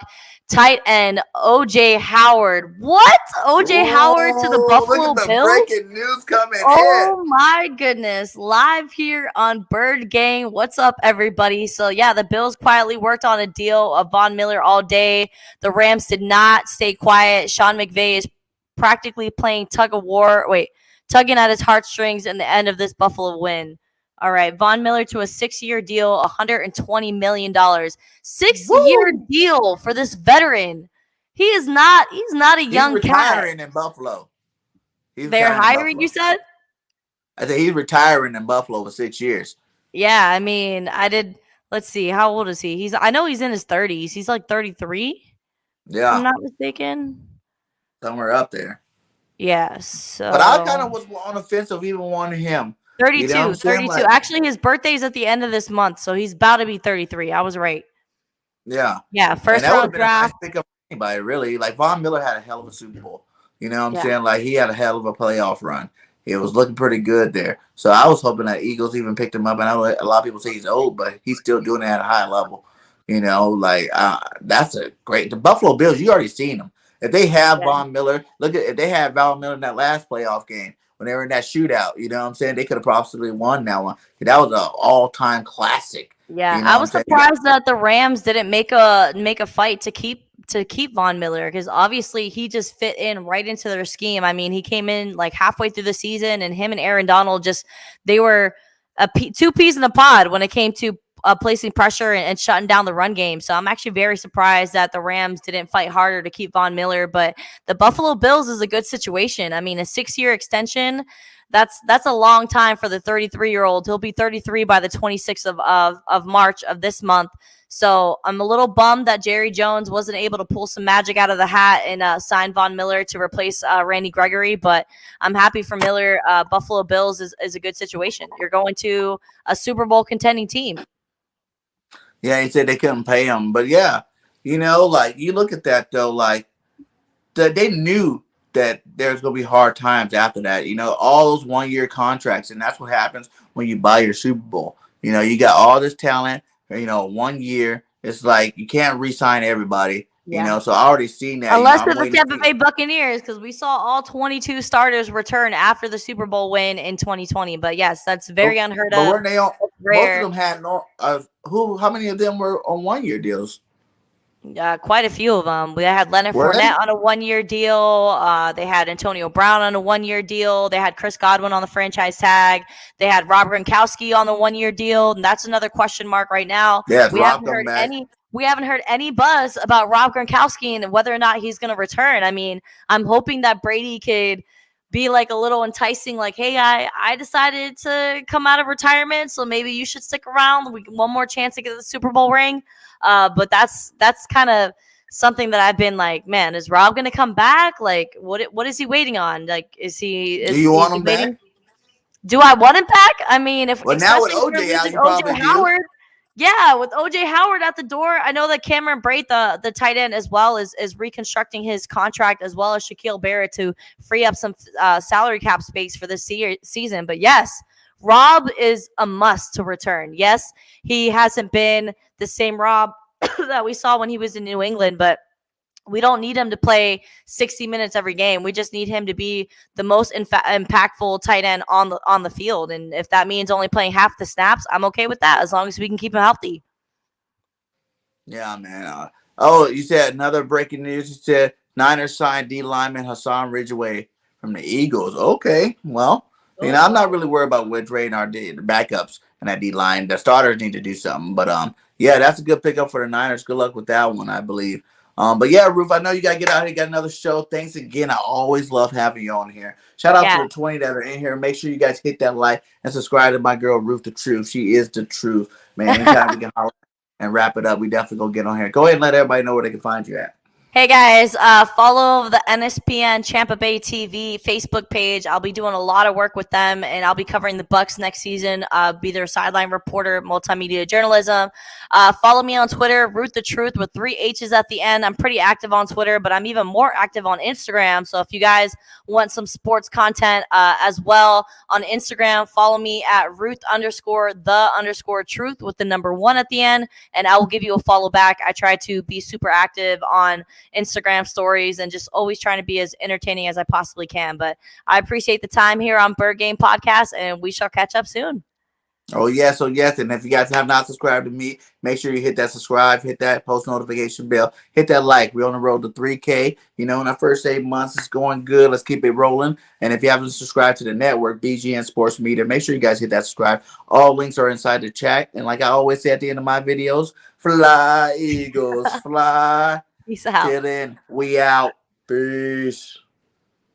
tight end OJ Howard. What? OJ Howard to the Buffalo look at the Bills? Breaking news coming in. Oh my goodness. Live here on Bird Gang. What's up, everybody? So yeah, the Bills quietly worked on a deal of Von Miller all day. The Rams did not stay quiet. Sean McVay is practically playing tugging at his heartstrings in the end of this Buffalo win. All right, Von Miller to a 6-year deal, $120 million. 6-year deal for this veteran. He's not a young cat. He's retiring in Buffalo. They're hiring, you said? I think he's retiring in Buffalo for 6 years. Yeah, I mean, let's see, how old is he? I know he's in his 30s. He's like 33. Yeah. If I'm not mistaken. Somewhere up there. Yeah, so. But I kind of was on the fence of even wanting him. 32, 32. Like, actually, his birthday's at the end of this month, so he's about to be 33. I was right. Yeah. Yeah, first round draft. Nice pick up anybody, really. Like, Von Miller had a hell of a Super Bowl. You know what I'm saying? Like, he had a hell of a playoff run. It was looking pretty good there. So I was hoping that Eagles even picked him up. And I know a lot of people say he's old, but he's still doing it at a high level. You know, like, that's a great – the Buffalo Bills, you already seen them. If they have Von Miller, if they had Von Miller in that last playoff game, when they were in that shootout, you know what I'm saying? They could have possibly won that one. That was an all-time classic. Yeah, you know I was surprised that the Rams didn't make a fight to keep Von Miller, because obviously he just fit in right into their scheme. I mean, he came in like halfway through the season, and him and Aaron Donald they were two peas in a pod when it came to placing pressure and shutting down the run game. So I'm actually very surprised that the Rams didn't fight harder to keep Von Miller. But the Buffalo Bills is a good situation. I mean, a 6-year extension, that's a long time for the 33-year-old. He'll be 33 by the 26th of March of this month. So I'm a little bummed that Jerry Jones wasn't able to pull some magic out of the hat and sign Von Miller to replace Randy Gregory. But I'm happy for Miller. Buffalo Bills is a good situation. You're going to a Super Bowl contending team. Yeah, he said they couldn't pay him. But, yeah, you know, like, you look at that, though, like, they knew that there's going to be hard times after that. You know, all those 1-year contracts, and that's what happens when you buy your Super Bowl. You know, you got all this talent, 1 year. It's like you can't re-sign everybody. You know, so I already seen that. Unless it's the Tampa Bay Buccaneers, because we saw all 22 starters return after the Super Bowl win in 2020. But yes, that's very unheard of. But weren't they on? Most of them had how many of them were on 1-year deals? Quite a few of them. We had Leonard Fournette on a 1-year deal. They had Antonio Brown on a 1-year deal. They had Chris Godwin on the franchise tag. They had Rob Gronkowski on the 1-year deal. And that's another question mark right now. Yeah, we haven't heard any buzz about Rob Gronkowski and whether or not he's going to return. I mean, I'm hoping that Brady could be like a little enticing, like, hey, I decided to come out of retirement, so maybe you should stick around. We get one more chance to get the Super Bowl ring. But that's kind of something that I've been like, man, is Rob going to come back? Like, what is he waiting on? Like, do you want him back? Do I want him back? I mean, now with OJ out, you probably Howard. Yeah, with OJ Howard at the door, I know that Cameron Brate, the tight end, as well, is reconstructing his contract, as well as Shaquille Barrett, to free up some salary cap space for this season. But yes, Rob is a must to return. Yes, he hasn't been the same Rob that we saw when he was in New England, but we don't need him to play 60 minutes every game. We just need him to be the most impactful tight end on the field. And if that means only playing half the snaps, I'm okay with that, as long as we can keep him healthy. Yeah, man. You said another breaking news. You said Niners signed D lineman Hassan Ridgeway from the Eagles. Okay, well, I'm not really worried about Ridgeway and the backups and that D line. The starters need to do something. But yeah, that's a good pickup for the Niners. Good luck with that one, I believe. But yeah, Ruth, I know you gotta get out here, got another show. Thanks again. I always love having you on here. Shout out to the 20 that are in here. Make sure you guys hit that like and subscribe to my girl Ruth the Truth. She is the truth, man. Anytime we can holler and wrap it up, we definitely gonna get on here. Go ahead and let everybody know where they can find you at. Hey guys, follow the NSPN Tampa Bay TV Facebook page. I'll be doing a lot of work with them, and I'll be covering the Bucks next season. Be their sideline reporter, multimedia journalism. Follow me on Twitter, Ruth the Truth with 3 H's at the end. I'm pretty active on Twitter, but I'm even more active on Instagram. So if you guys want some sports content as well on Instagram, follow me at Ruth_the_truth with the number 1 at the end, and I will give you a follow back. I try to be super active on Instagram stories and just always trying to be as entertaining as I possibly can. But I appreciate the time here on Bird Game Podcast, and we shall catch up soon. Oh yes, and if you guys have not subscribed to me, make sure you hit that subscribe, hit that post notification bell, hit that like. We're on the road to 3K. You know, in our first 8 months, it's going good. Let's keep it rolling. And if you haven't subscribed to the network, BGN Sports Media, make sure you guys hit that subscribe. All links are inside the chat. And like I always say at the end of my videos, fly, Eagles, fly. Peace out. Till then, we out. Peace.